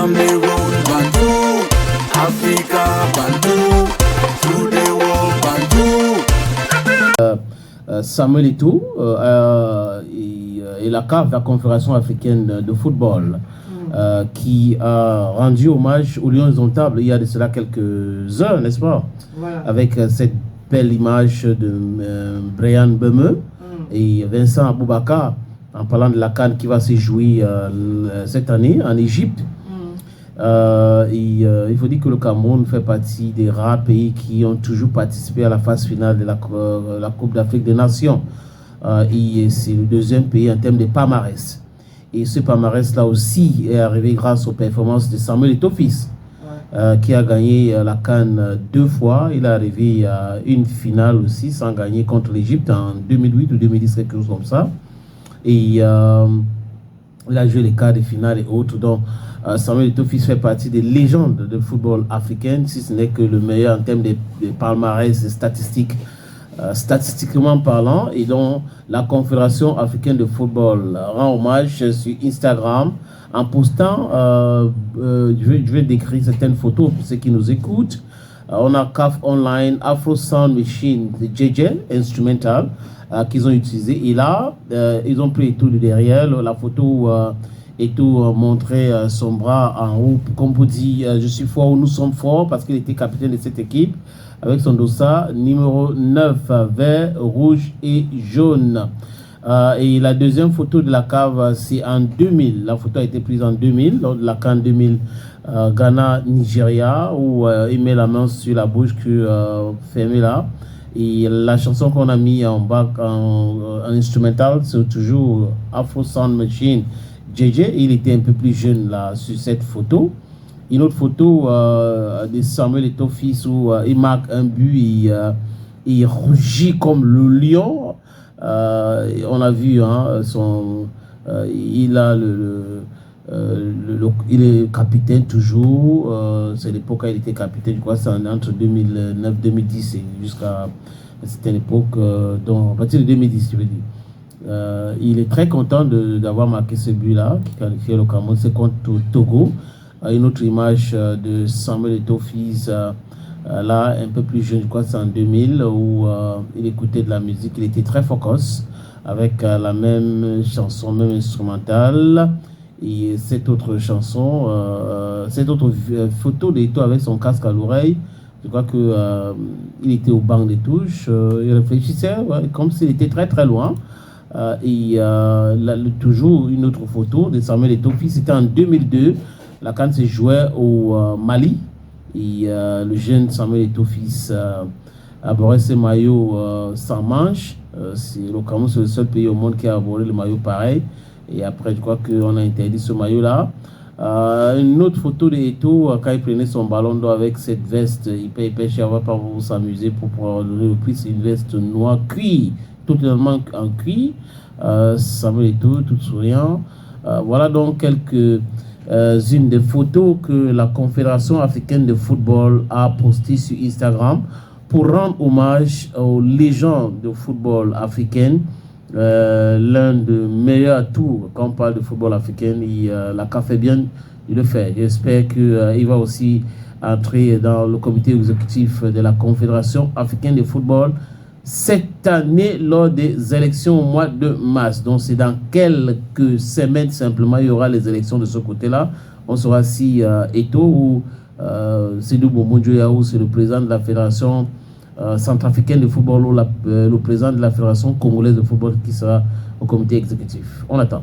Cameroon, Bantou, Africa, Bantou, through the world, Bantou. Samuel Eto'o et la CAF, la Confédération africaine de football, qui a rendu hommage aux Lions indomptables il y a de cela quelques heures, n'est-ce pas? Voilà. Avec cette belle image de Bryan Mbeumo et Vincent Aboubakar, en parlant de la CAN qui va se jouer cette année en Égypte. Il faut dire que le Cameroun fait partie des rares pays qui ont toujours participé à la phase finale de la Coupe d'Afrique des Nations. Et c'est le deuxième pays en termes de palmarès. Et ce palmarès-là aussi est arrivé grâce aux performances de Samuel Eto'o fils, qui a gagné la CAN 2 fois. Il est arrivé à une finale aussi sans gagner contre l'Égypte en 2008 ou 2010, quelque chose comme ça. Et il a joué les quarts de finale et autres. Donc, Samuel Eto'o fils fait partie des légendes de football africain, si ce n'est que le meilleur en termes de palmarès et statistiques, statistiquement parlant, et dont la Confédération africaine de football rend hommage sur Instagram en postant, je vais décrire certaines photos pour ceux qui nous écoutent. On a CAF Online, Afro Sound Machine, JJ Instrumental, qu'ils ont utilisé. Et là, ils ont pris Eto'o de derrière, la photo Eto'o montrait son bras en haut, comme pour dire je suis fort ou nous sommes forts, parce qu'il était capitaine de cette équipe, avec son dossard numéro 9, vert, rouge et jaune. Et la deuxième photo de la cave, c'est en 2000. La photo a été prise en 2000, lors de la CAN 2000 Ghana-Nigeria, où il met la main sur la bouche fermée là. Et la chanson qu'on a mis en bas en instrumental, c'est toujours Afro Sound Machine JJ. Il était un peu plus jeune là sur cette photo. Une autre photo de Samuel Eto'o fils où il marque un but et il rougit comme le lion. On a vu il a il est capitaine toujours. C'est l'époque où il était capitaine, je crois c'est entre 2009-2010 et jusqu'à cette époque, donc à partir de 2010 je veux dire. Il est très content d'avoir marqué ce but là qui qualifiait le Cameroun, c'est contre Togo. Une autre image de Samuel Eto'o fils là un peu plus jeune, je crois c'est en 2000, où il écoutait de la musique, il était très focus avec la même chanson, même instrumentale. Et cette autre chanson, cette autre photo d'Eto'o avec son casque à l'oreille, je crois que il était au banc des touches, il réfléchissait comme s'il était très très loin. Et toujours une autre photo de Samuel Eto'o fils, c'était en 2002. La CAN se jouait au Mali. Et le jeune Samuel Eto'o fils abordait ce maillot sans manche. Le Cameroun, c'est le seul pays au monde qui a abordé le maillot pareil. Et après, je crois qu'on a interdit ce maillot-là. Une autre photo d'Eto'o quand il prenait son ballon d'or avec cette veste hyper chère. On va pas vous s'amuser pour pouvoir donner le prix. C'est une veste noire cuir, totalement en cuir. Samuel Eto'o, tout souriant. Voilà donc quelques-unes des photos que la Confédération africaine de football a postées sur Instagram pour rendre hommage aux légendes de football africaines. L'un des meilleurs atouts quand on parle de football africain, et la CAF fait bien de le faire. J'espère qu'il va aussi entrer dans le comité exécutif de la Confédération africaine de football cette année lors des élections au mois de mars. Donc c'est dans quelques semaines simplement, il y aura les élections de ce côté-là. On saura si Eto'o ou Sédou Boumou Dioyaou, c'est le président de la Fédération centrafricaine de football, ou le président de la Fédération congolaise de football qui sera au comité exécutif. On attend.